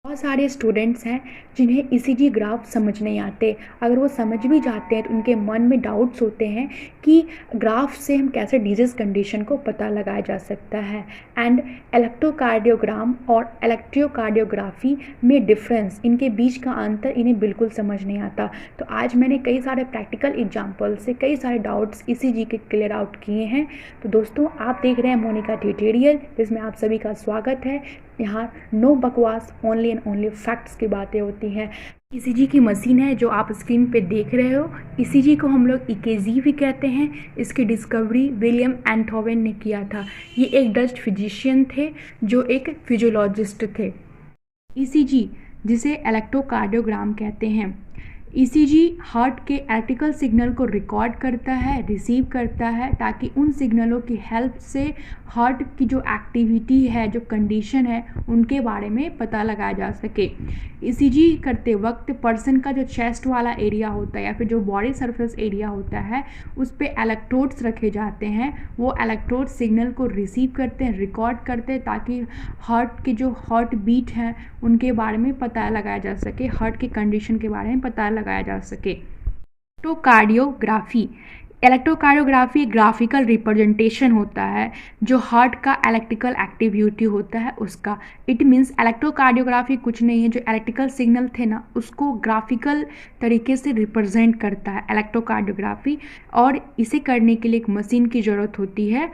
बहुत सारे स्टूडेंट्स हैं जिन्हें ईसीजी ग्राफ समझ नहीं आते। अगर वो समझ भी जाते हैं तो उनके मन में डाउट्स होते हैं कि ग्राफ से हम कैसे डिजीज़ कंडीशन को पता लगाया जा सकता है। एंड इलेक्ट्रोकार्डियोग्राम और इलेक्ट्रोकार्डियोग्राफी में डिफरेंस, इनके बीच का अंतर इन्हें बिल्कुल समझ नहीं आता। तो आज मैंने कई सारे प्रैक्टिकल एग्जाम्पल से कई सारे डाउट्स ईसीजी के क्लियर आउट किए हैं। तो दोस्तों, आप देख रहे हैं मोनिका ट्यूटोरियल, जिसमें आप सभी का स्वागत है। यहाँ नो बकवास, ओनली एंड ओनली फैक्ट्स की बातें होती हैं। ईसीजी की मशीन है जो आप स्क्रीन पे देख रहे हो। ईसीजी को हम लोग ईकेजी भी कहते हैं। इसकी डिस्कवरी विलियम एंथोवेन ने किया था। ये एक डच फिजिशियन थे जो एक फिजियोलॉजिस्ट थे। ईसीजी, जिसे इलेक्ट्रोकार्डियोग्राम कहते हैं, ईसीजी हार्ट के इलेक्ट्रिकल सिग्नल को रिकॉर्ड करता है, रिसीव करता है, ताकि उन सिग्नलों की हेल्प से हार्ट की जो एक्टिविटी है, जो कंडीशन है, उनके बारे में पता लगाया जा सके। ईसीजी करते वक्त पर्सन का जो चेस्ट वाला एरिया होता है या फिर जो बॉडी सरफेस एरिया होता है, उस पर इलेक्ट्रोड्स रखे जाते हैं। वो इलेक्ट्रोड सिग्नल को रिसीव करते हैं, रिकॉर्ड करते हैं, ताकि हार्ट के जो हार्ट बीट हैं उनके बारे में पता लगाया जा सके, हार्ट की कंडीशन के बारे में पता लगाया जा सके। इलेक्ट्रोकार्डियोग्राफी, इलेक्ट्रोकार्डियोग्राफी ग्राफिकल रिप्रेजेंटेशन होता है जो हार्ट का इलेक्ट्रिकल एक्टिविटी होता है उसका। इट मीन्स इलेक्ट्रोकार्डियोग्राफी कुछ नहीं है, जो इलेक्ट्रिकल सिग्नल थे ना, उसको ग्राफिकल तरीके से रिप्रेजेंट करता है इलेक्ट्रोकार्डियोग्राफी। और इसे करने के लिए एक मशीन की ज़रूरत होती है,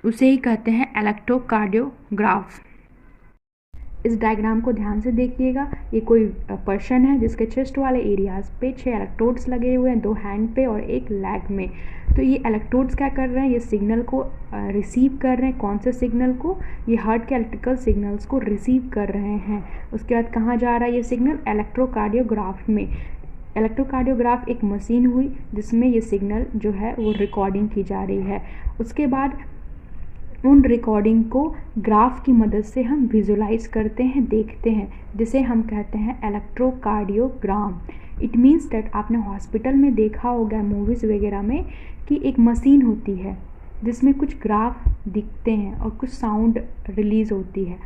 उसे ही कहते हैं इलेक्ट्रोकार्डियोग्राफ। इस डायग्राम को ध्यान से देखिएगा। ये कोई पर्सन है जिसके चेस्ट वाले एरियाज पे 6 इलेक्ट्रोड्स लगे हुए हैं, 2 हैंड पे और 1 लेग में। तो ये इलेक्ट्रोड्स क्या कर रहे हैं, ये सिग्नल को रिसीव कर रहे हैं। कौन से सिग्नल को? ये हार्ट के इलेक्ट्रिकल सिग्नल्स को रिसीव कर रहे हैं। उसके बाद कहाँ जा रहा है ये सिग्नल? इलेक्ट्रोकार्डियोग्राफ में। इलेक्ट्रोकार्डियोग्राफ एक मशीन हुई जिसमें ये सिग्नल जो है वो रिकॉर्डिंग की जा रही है। उसके बाद उन रिकॉर्डिंग को ग्राफ की मदद से हम विजुलाइज करते हैं, देखते हैं, जिसे हम कहते हैं इलेक्ट्रोकार्डियोग्राम। इट मीन्स दैट आपने हॉस्पिटल में देखा होगा मूवीज़ वगैरह में कि एक मशीन होती है जिसमें कुछ ग्राफ दिखते हैं और कुछ साउंड रिलीज़ होती है।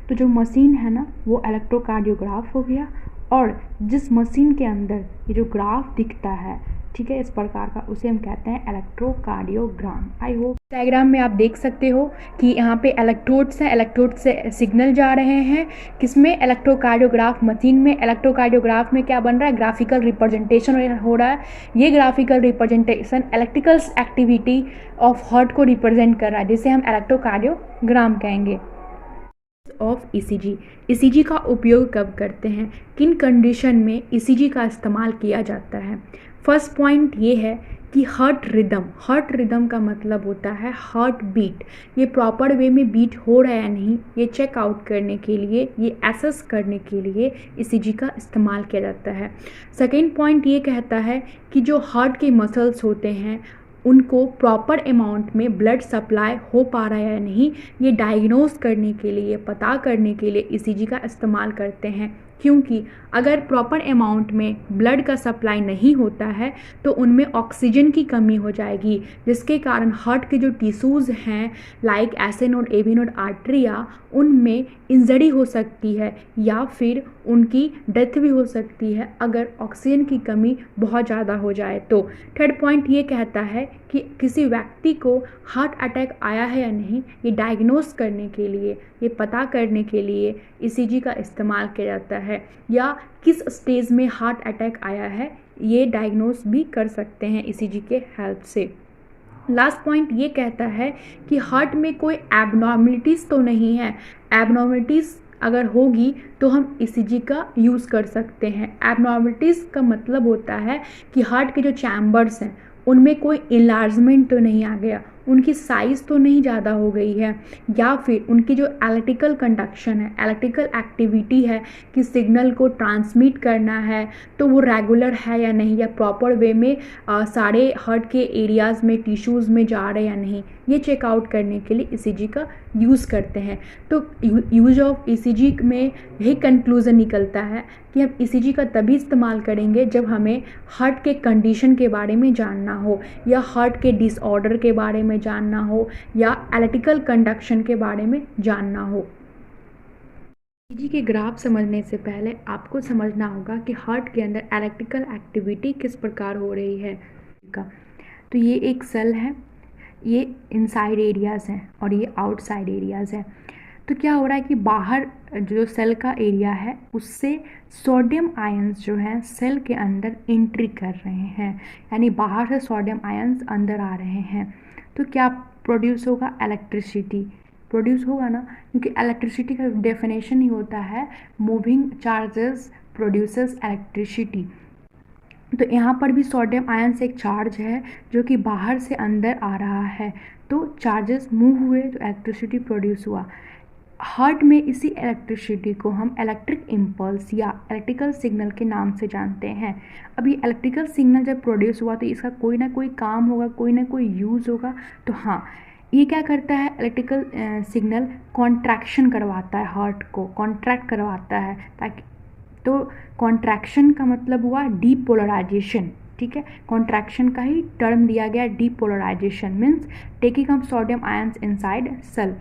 तो जो मशीन है ना, वो इलेक्ट्रोकार्डियोग्राफ हो गया। और जिस मशीन के अंदर ये जो ग्राफ दिखता है, ठीक है, इस प्रकार का, उसे हम कहते हैं इलेक्ट्रोकार्डियोग्राम। आई होप डायग्राम में आप देख सकते हो कि यहाँ पे इलेक्ट्रोड्स हैं, इलेक्ट्रोड से सिग्नल जा रहे हैं। किसमें? इलेक्ट्रोकार्डियोग्राफ मशीन में। इलेक्ट्रोकार्डियोग्राफ में क्या बन रहा है? ग्राफिकल रिप्रेजेंटेशन हो रहा है। ये graphical representation electrical activity of heart को रिप्रेजेंट कर रहा है, जिसे हम इलेक्ट्रोकार्डियोग्राम कहेंगे। ऑफ ईसीजी, ईसीजी का उपयोग कब करते हैं, किन कंडीशन में ईसीजी का इस्तेमाल किया जाता है? फर्स्ट पॉइंट ये है कि हार्ट रिदम। हार्ट रिदम का मतलब होता है हार्ट बीट, ये प्रॉपर वे में बीट हो रहा है या नहीं, ये चेक आउट करने के लिए, ये एसेस करने के लिए ईसीजी का इस्तेमाल किया जाता है। सेकेंड पॉइंट ये कहता है कि जो हार्ट के मसल्स होते हैं उनको प्रॉपर अमाउंट में ब्लड सप्लाई हो पा रहा है या नहीं, ये डायग्नोस करने के लिए, पता करने के लिए ईसीजी का इस्तेमाल करते हैं। क्योंकि अगर प्रॉपर अमाउंट में ब्लड का सप्लाई नहीं होता है तो उनमें ऑक्सीजन की कमी हो जाएगी, जिसके कारण हार्ट के जो टिश्यूज़ हैं like S node, AV node, आर्टरिया, उनमें इंजरी हो सकती है या फिर उनकी डेथ भी हो सकती है अगर ऑक्सीजन की कमी बहुत ज़्यादा हो जाए तो। थर्ड पॉइंट ये कहता है कि किसी व्यक्ति को हार्ट अटैक आया है या नहीं, ये डायग्नोस करने के लिए, ये पता करने के लिए ईसीजी का इस्तेमाल किया जाता है। या किस स्टेज में हार्ट अटैक आया है, ये डायग्नोस भी कर सकते हैं ईसीजी के हेल्प से। लास्ट पॉइंट ये कहता है कि हार्ट में कोई एबनॉर्मलिटीज़ तो नहीं है। एबनॉर्मलिटीज़ अगर होगी तो हम ईसीजी का यूज़ कर सकते हैं। एबनॉर्मलिटीज़ का मतलब होता है कि हार्ट के जो चैम्बर्स हैं उनमें कोई इलार्जमेंट तो नहीं आ गया, उनकी साइज़ तो नहीं ज़्यादा हो गई है, या फिर उनकी जो इलेक्ट्रिकल कंडक्शन है, इलेक्ट्रिकल एक्टिविटी है कि सिग्नल को ट्रांसमिट करना है, तो वो रेगुलर है या नहीं, या प्रॉपर वे में सारे हार्ट के एरियाज़ में, टिश्यूज़ में जा रहे हैं या नहीं, ये चेकआउट करने के लिए ईसीजी का यूज़ करते हैं। तो यूज ऑफ ईसीजी में यही कंक्लूज़न निकलता है कि हम ईसीजी का तभी इस्तेमाल करेंगे जब हमें हार्ट के कंडीशन के बारे में जानना हो, या हार्ट के डिसऑर्डर के बारे में जानना हो, या इलेक्ट्रिकल कंडक्शन के बारे में जानना हो। ईसीजी के ग्राफ समझने से पहले आपको समझना होगा कि हार्ट के अंदर इलेक्ट्रिकल एक्टिविटी किस प्रकार हो रही है का। तो ये एक सेल है, ये इनसाइड एरियाज़ हैं और ये आउटसाइड एरियाज़ हैं। तो क्या हो रहा है कि बाहर जो सेल का एरिया है उससे सोडियम आयंस जो हैं सेल के अंदर एंट्री कर रहे हैं, यानी बाहर से सोडियम आयंस अंदर आ रहे हैं। तो क्या प्रोड्यूस होगा? इलेक्ट्रिसिटी प्रोड्यूस होगा ना, क्योंकि इलेक्ट्रिसिटी का डेफिनेशन ही होता है मूविंग चार्जेस प्रोड्यूसेस इलेक्ट्रिसिटी। तो यहाँ पर भी सोडियम आयन से एक चार्ज है जो कि बाहर से अंदर आ रहा है, तो चार्जेस मूव हुए तो इलेक्ट्रिसिटी प्रोड्यूस हुआ। हार्ट में इसी इलेक्ट्रिसिटी को हम इलेक्ट्रिक इम्पल्स या इलेक्ट्रिकल सिग्नल के नाम से जानते हैं। अब ये इलेक्ट्रिकल सिग्नल जब प्रोड्यूस हुआ तो इसका कोई ना कोई काम होगा, कोई ना कोई यूज़ होगा। तो हाँ, ये क्या करता है, इलेक्ट्रिकल सिग्नल कॉन्ट्रैक्शन करवाता है, हार्ट को कॉन्ट्रैक्ट करवाता है, ताकि तो कॉन्ट्रैक्शन का मतलब हुआ डीपोलराइजेशन। ठीक है, कॉन्ट्रैक्शन का ही टर्म दिया गया depolarisation, means taking up sodium ions inside cell.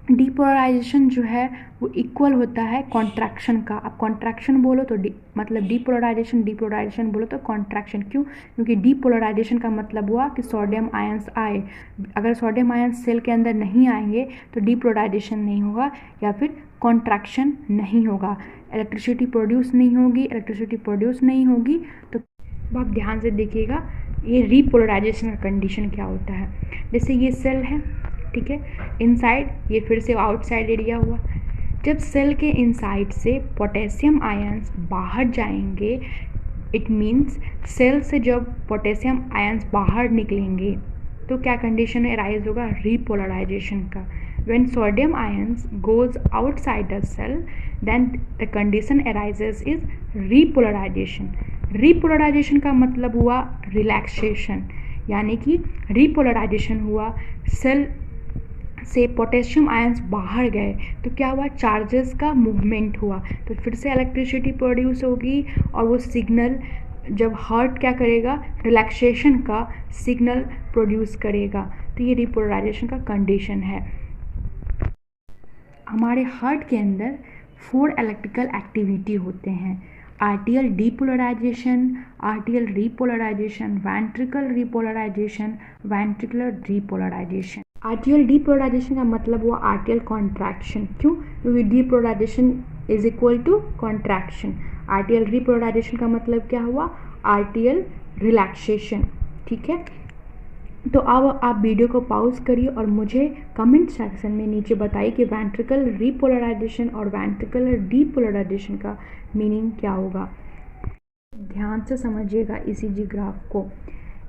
Depolarisation जो है वो इक्वल होता है कॉन्ट्रैक्शन का। अब कॉन्ट्रैक्शन बोलो तो मतलब डीपोलराइजेशन बोलो तो कॉन्ट्रैक्शन। क्यों? क्योंकि डीपोलराइजेशन का मतलब हुआ कि सोडियम आयंस आए। अगर सोडियम आयंस सेल के अंदर नहीं आएंगे तो डीपोलराइजेशन नहीं होगा या फिर कॉन्ट्रैक्शन नहीं होगा, इलेक्ट्रिसिटी प्रोड्यूस नहीं होगी। इलेक्ट्रिसिटी प्रोड्यूस नहीं होगी तो आप ध्यान से देखिएगा ये रीपोलराइजेशन का कंडीशन क्या होता है। जैसे ये सेल है, ठीक है, इनसाइड, ये फिर से आउटसाइड एरिया हुआ। जब सेल के इनसाइड से पोटेशियम आयंस बाहर जाएंगे, इट मीन्स सेल से जब पोटेशियम आयंस बाहर निकलेंगे तो क्या कंडीशन अराइज होगा? रीपोलराइजेशन का। When sodium ions goes outside the cell, then the condition arises is repolarization. Repolarization का मतलब हुआ रिलैक्सेशन, यानी कि रिपोलराइजेशन हुआ, सेल से पोटेशियम आयंस बाहर गए तो क्या हुआ? चार्जेस का मूवमेंट हुआ, तो फिर से इलेक्ट्रिसिटी प्रोड्यूस होगी और वो सिग्नल जब हार्ट क्या करेगा? रिलैक्सेशन का सिग्नल प्रोड्यूस करेगा। तो ये रिपोलराइजेशन का कंडीशन है। हमारे हार्ट के अंदर 4 इलेक्ट्रिकल एक्टिविटी होते हैं: atrial depolarisation, atrial repolarisation, ventricle repolarisation, ventricular repolarisation. Atrial depolarisation का मतलब हुआ आर्टियल कॉन्ट्रैक्शन। क्यों? क्योंकि depolarisation is equal to contraction. Atrial repolarisation का मतलब क्या हुआ? Atrial relaxation. ठीक है, तो अब आप वीडियो को पॉज करिए और मुझे कमेंट सेक्शन में नीचे बताइए कि वेंट्रिकल रीपोलराइजेशन और वेंट्रिकुलर डीपोलराइजेशन का मीनिंग क्या होगा। ध्यान से समझिएगा ईसीजी ग्राफ को।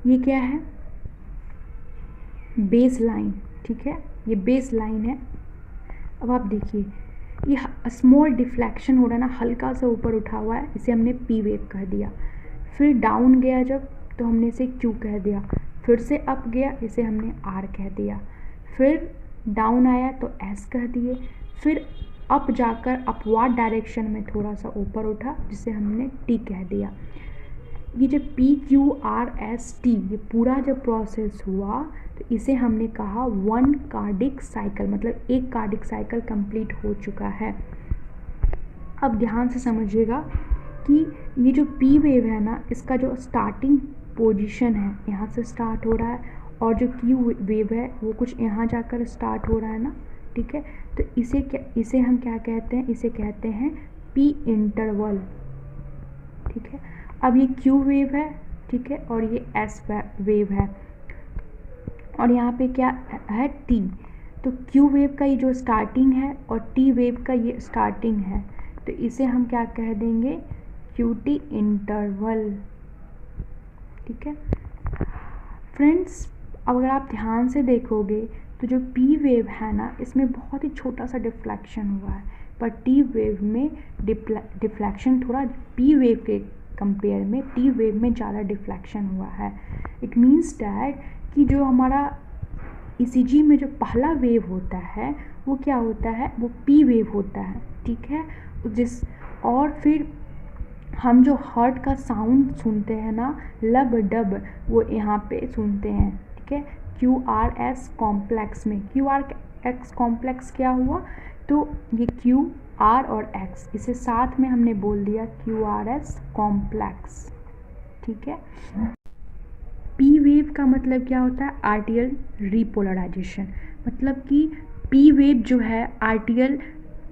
ये क्या है? Base line. ठीक है, ये बेस लाइन है। अब आप देखिए ये स्मॉल डिफ्लेक्शन हो रहा है ना, हल्का सा ऊपर उठा हुआ है, इसे हमने पी वेव कह दिया। फिर डाउन गया जब तो हमने इसे क्यू कह दिया। फिर से अप गया, इसे हमने आर कह दिया। फिर डाउन आया तो एस कह दिए। फिर अप जाकर अपवार्ड डायरेक्शन में थोड़ा सा ऊपर उठा, जिसे हमने टी कह दिया। ये जब P Q R S T ये पूरा जब प्रोसेस हुआ तो इसे हमने कहा 1 कार्डिक साइकिल, मतलब एक कार्डिक साइकिल कंप्लीट हो चुका है। अब ध्यान से समझिएगा कि ये जो पी वेव है ना, इसका जो स्टार्टिंग पोजीशन है यहाँ से स्टार्ट हो रहा है, और जो क्यू वेव है वो कुछ यहाँ जाकर स्टार्ट हो रहा है ना। ठीक है, तो इसे हम क्या कहते हैं? इसे कहते हैं पी इंटरवल। ठीक है, अब ये क्यू वेव है, ठीक है, और ये एस वेव है, और यहाँ पे क्या है? टी। तो क्यू वेव का ये जो स्टार्टिंग है और टी वेव का ये स्टार्टिंग है, तो इसे हम क्या कह देंगे? Q T interval. ठीक है फ्रेंड्स, अब अगर आप ध्यान से देखोगे तो जो पी वेव है ना, इसमें बहुत ही छोटा सा डिफ्लेक्शन हुआ है, पर टी वेव में डिफ्लेक्शन थोड़ा पी वेव के कंपेयर में टी वेव में ज़्यादा डिफ्लेक्शन हुआ है। इट मीन्स डैट कि जो हमारा ईसीजी में जो पहला वेव होता है वो क्या होता है? वो पी वेव होता है। ठीक है, और फिर हम जो हार्ट का साउंड सुनते हैं ना, लब डब, वो यहाँ पे सुनते हैं। ठीक है, क्यू आर एस कॉम्प्लेक्स में। क्यू आर एक्स कॉम्प्लेक्स क्या हुआ? तो ये क्यू आर और एक्स, इसे साथ में हमने बोल दिया क्यू आर एस कॉम्प्लेक्स, ठीक है। पी वेव का मतलब क्या होता है? आर्टियल रीपोलराइजेशन, मतलब कि पी वेव जो है आर्टियल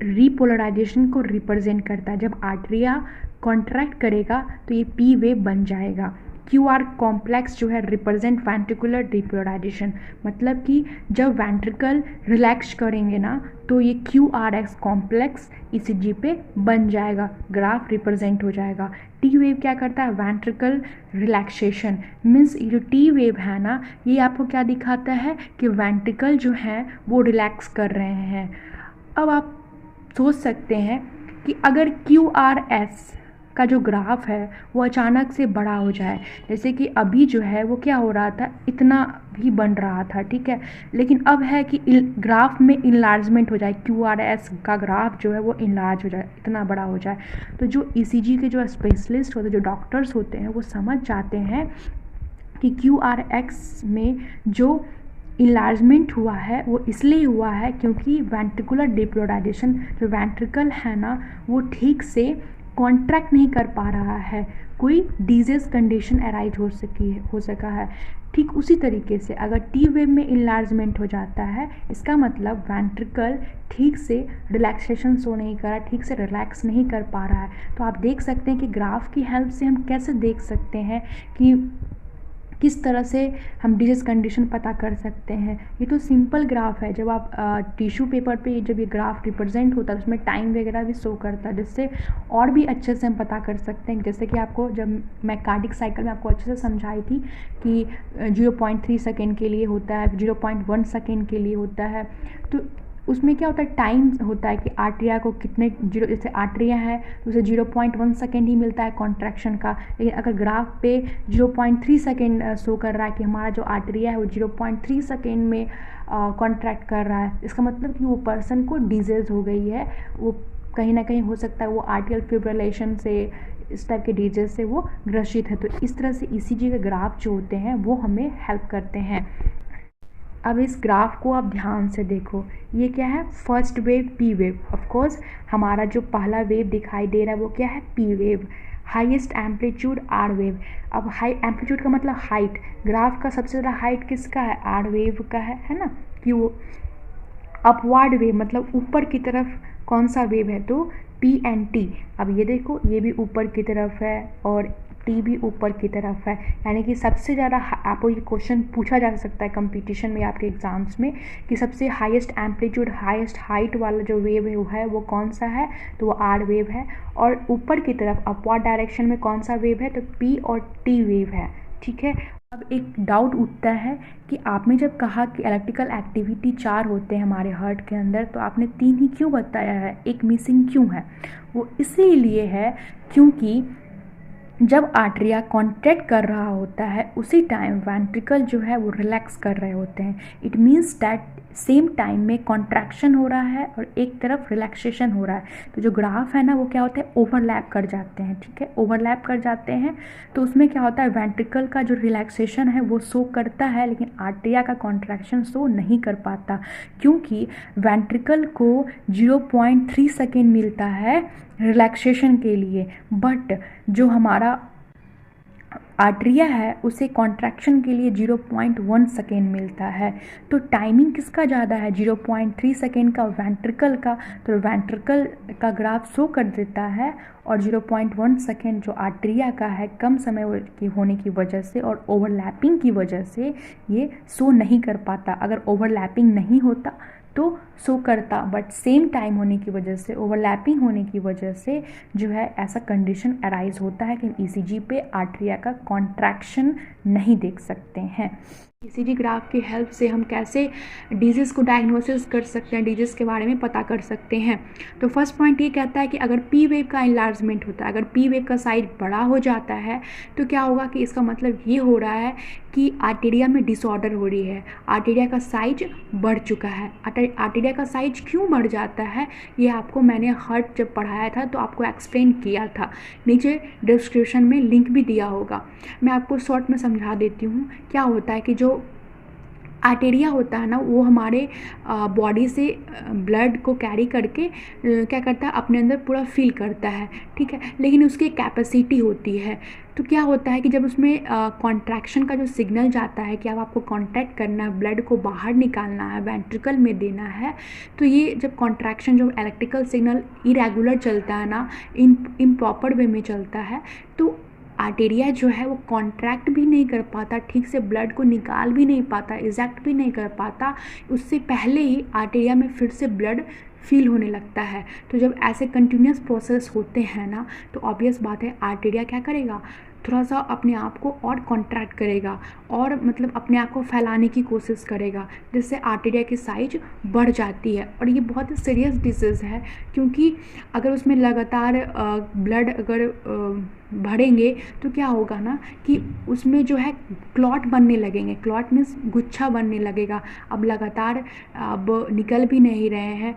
रीपोलराइजेशन को रिप्रेजेंट करता है। जब आर्टरिया कॉन्ट्रैक्ट करेगा तो ये पी वेव बन जाएगा। क्यू आर कॉम्प्लेक्स जो है रिप्रेजेंट वेंट्रिकुलर डिपोलराइजेशन, मतलब कि जब वेंट्रिकल रिलैक्स करेंगे ना तो ये Q R x complex ECG पे बन जाएगा, ग्राफ रिप्रेजेंट हो जाएगा। टी वेव क्या करता है? वेंट्रिकल रिलैक्सेशन, मीन्स ये जो टी वेव है ना ये आपको क्या दिखाता है कि वेंट्रिकल जो है वो रिलैक्स कर रहे हैं। अब आप सोच सकते हैं कि अगर क्यू आर एस का जो ग्राफ है वो अचानक से बड़ा हो जाए, जैसे कि अभी जो है वो क्या हो रहा था, इतना भी बन रहा था, ठीक है, लेकिन अब है कि ग्राफ में इनलार्जमेंट हो जाए, क्यू आर एस का ग्राफ जो है वो इनलार्ज हो जाए, इतना बड़ा हो जाए, तो जो ईसीजी के जो स्पेशलिस्ट होते हैं, जो डॉक्टर्स होते हैं, वो समझ जाते हैं कि क्यू आर एक्स में जो इलार्जमेंट हुआ है वो इसलिए हुआ है क्योंकि वेंट्रिकुलर डिपोलराइजेशन, जो वेंट्रिकल है ना वो ठीक से कॉन्ट्रैक्ट नहीं कर पा रहा है, कोई डिजीज कंडीशन अराइज हो सका है। ठीक उसी तरीके से अगर टी वेव में इनलार्जमेंट हो जाता है, इसका मतलब वेंट्रिकल ठीक से रिलैक्सेशन शो नहीं कर रहा, ठीक से रिलैक्स नहीं कर पा रहा है। तो आप देख सकते हैं कि ग्राफ की हेल्प से हम कैसे देख सकते हैं कि किस तरह से हम डिजीज कंडीशन पता कर सकते हैं। ये तो सिंपल ग्राफ है, जब आप टिश्यू पेपर पे जब ये ग्राफ रिप्रेजेंट होता है उसमें टाइम वगैरह भी शो करता है, जिससे और भी अच्छे से हम पता कर सकते हैं। जैसे कि आपको जब मैं कार्डिक साइकिल में आपको अच्छे से समझाई थी कि 0.3 सेकेंड के लिए होता है, 0.1 सेकेंड के लिए होता है, तो उसमें क्या होता है, टाइम होता है कि आर्टरिया को कितने जैसे आर्टरिया है तो उसे 0.1 सेकेंड ही मिलता है कॉन्ट्रैक्शन का, लेकिन अगर ग्राफ पे 0.3 सेकेंड शो कर रहा है कि हमारा जो आर्टरिया है वो 0.3 सेकेंड में कॉन्ट्रैक्ट कर रहा है, इसका मतलब कि वो पर्सन को डिजीज हो गई है, वो कहीं ना कहीं हो सकता है वो आर्टियल फिब्रिलेशन से, इस टाइप के डिजीज से वो ग्रसित है। तो इस तरह से ईसीजी के ग्राफ जो होते हैं वो हमें हेल्प करते हैं। अब इस ग्राफ को आप ध्यान से देखो, ये क्या है? First wave P wave. Of course हमारा जो पहला वेव दिखाई दे रहा है वो क्या है? P wave. Highest amplitude R wave. अब हाई एम्पलीट्यूड का मतलब हाइट, ग्राफ का सबसे ज़्यादा हाइट किसका है? आर वेव का है ना, कि वो अपवर्ड वेव मतलब ऊपर की तरफ कौन सा वेव है? तो पी एंड टी। अब ये देखो ये भी ऊपर की तरफ है और टी भी ऊपर की तरफ है, यानी कि सबसे ज़्यादा आपको ये क्वेश्चन पूछा जा सकता है कंपटीशन में, आपके एग्जाम्स में, कि सबसे हाईएस्ट एम्पलीट्यूड हाईएस्ट हाइट वाला जो वेव है वो कौन सा है? तो वो आर वेव है। और ऊपर की तरफ अपवर्ड डायरेक्शन में कौन सा वेव है? तो पी और टी वेव है, ठीक है। अब एक डाउट उठता है कि आपने जब कहा कि इलेक्ट्रिकल एक्टिविटी 4 होते हैं हमारे हार्ट के अंदर, तो आपने 3 ही क्यों बताया है, एक मिसिंग क्यों है? वो इसीलिए है क्योंकि जब आर्टरिया कॉन्ट्रैक्ट कर रहा होता है उसी टाइम वेंट्रिकल जो है वो रिलैक्स कर रहे होते हैं। It means that same time में कॉन्ट्रैक्शन हो रहा है और एक तरफ रिलैक्सेशन हो रहा है, तो जो ग्राफ है ना वो क्या होता है? ओवरलैप कर जाते हैं, ठीक है, ओवरलैप कर जाते हैं। तो उसमें क्या होता है? वेंट्रिकल का जो रिलैक्सेशन है वो शो करता है, लेकिन आर्टरिया का कॉन्ट्रैक्शन शो नहीं कर पाता, क्योंकि वेंट्रिकल को 0.3 सेकेंड मिलता है रिलैक्सेशन के लिए, बट जो हमारा आर्टरिया है उसे कॉन्ट्रैक्शन के लिए 0.1 सेकेंड मिलता है। तो टाइमिंग किसका ज़्यादा है? 0.3 सेकेंड का वेंट्रिकल का, तो वेंट्रिकल का ग्राफ शो कर देता है, और 0.1 सेकेंड जो आर्टरिया का है कम समय की होने की वजह से और ओवरलैपिंग की वजह से ये शो नहीं कर पाता। अगर ओवरलैपिंग नहीं होता तो शो करता, बट सेम टाइम होने की वजह से, ओवरलैपिंग होने की वजह से जो है ऐसा कंडीशन अराइज होता है कि ईसीजी पे आर्टरिया का कॉन्ट्रैक्शन नहीं देख सकते हैं। ईसीजी ग्राफ की हेल्प से हम कैसे डिजीज़ को डायग्नोसिस कर सकते हैं, डिजीज़ के बारे में पता कर सकते हैं। तो फर्स्ट पॉइंट ये कहता है कि अगर पी वेव का इनलार्जमेंट होता है, अगर पी वेव का साइज बड़ा हो जाता है तो क्या होगा कि इसका मतलब ये हो रहा है कि आर्टेरिया में डिसऑर्डर हो रही है, आर्टेरिया का साइज बढ़ चुका है। आर्टेरिया का साइज क्यों बढ़ जाता है ये आपको मैंने हार्ट जब पढ़ाया था तो आपको एक्सप्लेन किया था, नीचे डिस्क्रिप्शन में लिंक भी दिया होगा। मैं आपको शॉर्ट में समझा देती हूँ। क्या होता है कि जो आर्टेरिया होता है ना, वो हमारे बॉडी से ब्लड को कैरी करके क्या करता है, अपने अंदर पूरा फील करता है, ठीक है। लेकिन उसकी एक कैपेसिटी होती है। तो क्या होता है कि जब उसमें कॉन्ट्रैक्शन का जो सिग्नल जाता है कि अब आपको कॉन्ट्रैक्ट करना है, ब्लड को बाहर निकालना है, वेंट्रिकल में देना है, तो ये जब कॉन्ट्रैक्शन, जो इलेक्ट्रिकल सिग्नल इरेगुलर चलता है ना, इम्प्रॉपर वे में चलता है, तो आर्टेरिया जो है वो कॉन्ट्रैक्ट भी नहीं कर पाता, ठीक से ब्लड को निकाल भी नहीं पाता, इजेक्ट भी नहीं कर पाता। उससे पहले ही आर्टेरिया में फिर से ब्लड फील होने लगता है। तो जब ऐसे कंटिन्यूस प्रोसेस होते हैं ना, तो ऑब्वियस बात है आर्टेरिया क्या करेगा, थोड़ा सा अपने आप को और कॉन्ट्रैक्ट करेगा, और मतलब अपने आप को फैलाने की कोशिश करेगा, जिससे आर्टेरिया की साइज बढ़ जाती है। और ये बहुत ही सीरियस डिजीज़ है, क्योंकि अगर उसमें लगातार ब्लड अगर बढ़ेंगे तो क्या होगा ना कि उसमें जो है क्लॉट बनने लगेंगे। क्लॉट मीन्स गुच्छा बनने लगेगा। अब लगातार अब निकल भी नहीं रहे हैं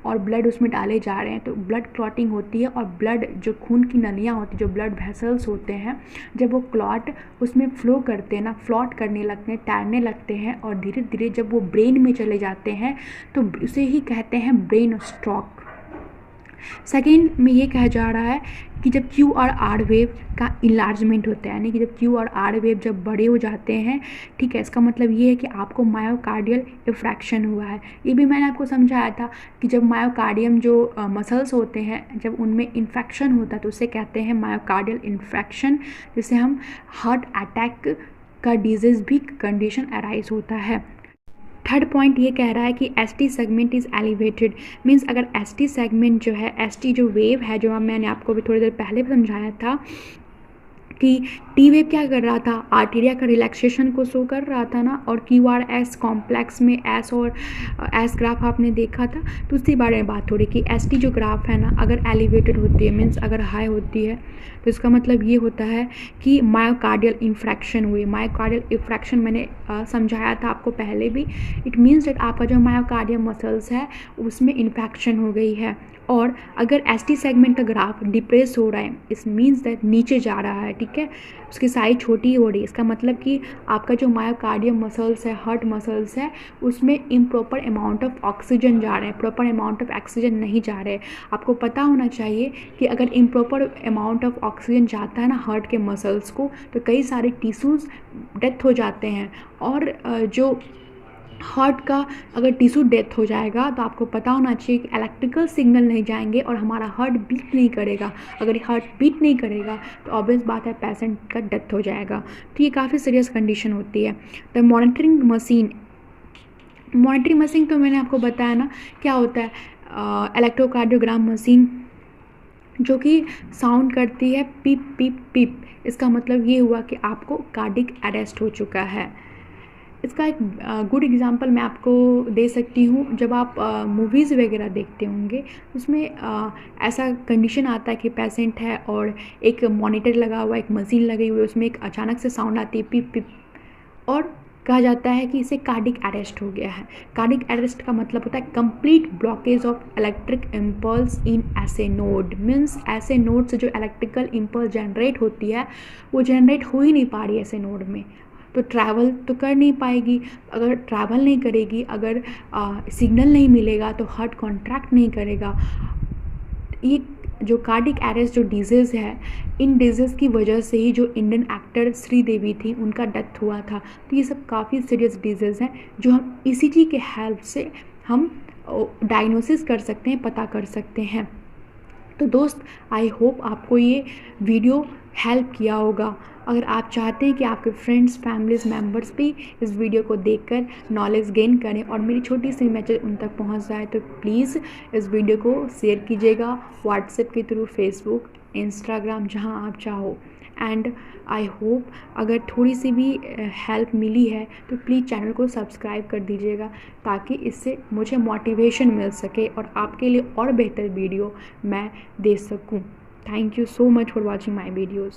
और ब्लड उसमें डाले जा रहे हैं, तो ब्लड क्लॉटिंग होती है। और ब्लड जो खून की नलियाँ होती हैं, जो ब्लड वेसल्स होते हैं, जब वो क्लॉट उसमें फ्लो करते हैं ना, फ्लॉट करने लगते हैं, तैरने लगते हैं, और धीरे धीरे जब वो ब्रेन में चले जाते हैं, तो उसे ही कहते हैं ब्रेन स्ट्रोक। सेकेंड में ये कहा जा रहा है कि जब क्यू और आर वेव का इलार्जमेंट होता है, यानी कि जब क्यू और आर वेव जब बड़े हो जाते हैं, ठीक है, इसका मतलब ये है कि आपको मायोकार्डियल इफ्रैक्शन हुआ है। ये भी मैंने आपको समझाया था कि जब मायोकार्डियम जो मसल्स होते हैं, जब उनमें इन्फेक्शन होता है तो उसे कहते हैं मायोकार्डियल इन्फेक्शन, जिससे हम हार्ट अटैक का डिजीज़ भी कंडीशन अराइज होता है। थर्ड पॉइंट ये कह रहा है कि S T segment is elevated, means अगर एस टी सेगमेंट जो है, एस टी जो वेव है, जो मैंने आपको भी थोड़ी देर पहले समझाया था कि टी वेव क्या कर रहा था, आर्टेरिया का रिलैक्सेशन को शो कर रहा था ना, और क्यू आर एस कॉम्प्लेक्स में एस और एस ग्राफ आपने देखा था, तो उसी बारे में बात हो रही कि एस टी जो ग्राफ है ना, अगर एलिवेटेड होती है, मीन्स अगर हाई होती है, तो इसका मतलब ये होता है कि मायोकार्डियल इन्फ्रैक्शन हुई। मायोकार्डियल इन्फ्रैक्शन मैंने समझाया था आपको पहले भी। इट मीन्स दैट आपका जो मायोकार्डियल मसल्स है उसमें इन्फेक्शन हो गई है। और अगर एस टी सेगमेंट का ग्राफ डिप्रेस हो रहा है, इस मीन्स दैट नीचे जा रहा है, ठीक है, उसकी साइज छोटी हो रही है, इसका मतलब कि आपका जो मायोकार्डियम मसल्स है, हार्ट मसल्स है, उसमें इम्प्रॉपर अमाउंट ऑफ ऑक्सीजन जा रहे हैं, प्रॉपर अमाउंट ऑफ ऑक्सीजन नहीं जा रहे। आपको पता होना चाहिए कि अगर इम्प्रॉपर अमाउंट ऑफ ऑक्सीजन जाता है ना हार्ट के मसल्स को, तो कई सारे टिश्यूज़ डेथ हो जाते हैं। और जो हार्ट का अगर टिश्यू डेथ हो जाएगा, तो आपको पता होना चाहिए कि इलेक्ट्रिकल सिग्नल नहीं जाएंगे और हमारा हार्ट बीट नहीं करेगा। अगर हार्ट बीट नहीं करेगा तो ऑब्वियस बात है पेशेंट का डेथ हो जाएगा। तो ये काफ़ी सीरियस कंडीशन होती है। The monitoring machine, monitoring machine तो मैंने आपको बताया ना क्या होता है, इलेक्ट्रोकार्डियोग्राम मशीन, जो कि साउंड करती है पिप पिप पिप। इसका मतलब ये हुआ कि आपको कार्डिक अरेस्ट हो चुका है। इसका एक गुड एग्जांपल मैं आपको दे सकती हूँ। जब आप मूवीज़ वगैरह देखते होंगे, उसमें ऐसा कंडीशन आता है कि पेशेंट है और एक मॉनिटर लगा हुआ, एक मशीन लगी हुई है, उसमें एक अचानक से साउंड आती है पिप पिप, और कहा जाता है कि इसे कार्डिक अरेस्ट हो गया है। कार्डिक अरेस्ट का मतलब होता है complete blockage of electric impulse in ऐसे नोड, मीन्स ऐसे नोड से जो इलेक्ट्रिकल इम्पल्स जनरेट होती है वो जनरेट हो ही नहीं पा रही ऐसे नोड में, तो ट्रैवल तो कर नहीं पाएगी। अगर ट्रैवल नहीं करेगी, अगर सिग्नल नहीं मिलेगा, तो हार्ट कॉन्ट्रैक्ट नहीं करेगा। ये जो कार्डिक अरेस्ट जो डिजीज़ है, इन डिजीज़ की वजह से ही जो इंडियन एक्टर श्रीदेवी थी उनका डेथ हुआ था। तो ये सब काफ़ी सीरियस डिजीज़ हैं जो हम ईसीजी के हेल्प से हम डायग्नोसिस कर सकते हैं, पता कर सकते हैं। तो दोस्त, आई होप आपको ये वीडियो हेल्प किया होगा। अगर आप चाहते हैं कि आपके फ्रेंड्स, फैमिलीज़ मेम्बर्स भी इस वीडियो को देखकर नॉलेज गेन करें और मेरी छोटी सी मैसेज उन तक पहुंच जाए, तो प्लीज़ इस वीडियो को शेयर कीजिएगा व्हाट्सएप के थ्रू, फेसबुक, इंस्टाग्राम, जहां आप चाहो। एंड आई होप अगर थोड़ी सी भी हेल्प मिली है तो प्लीज़ चैनल को सब्सक्राइब कर दीजिएगा, ताकि इससे मुझे मोटिवेशन मिल सके और आपके लिए और बेहतर वीडियो मैं दे सकूं। Thank you so much for watching my videos.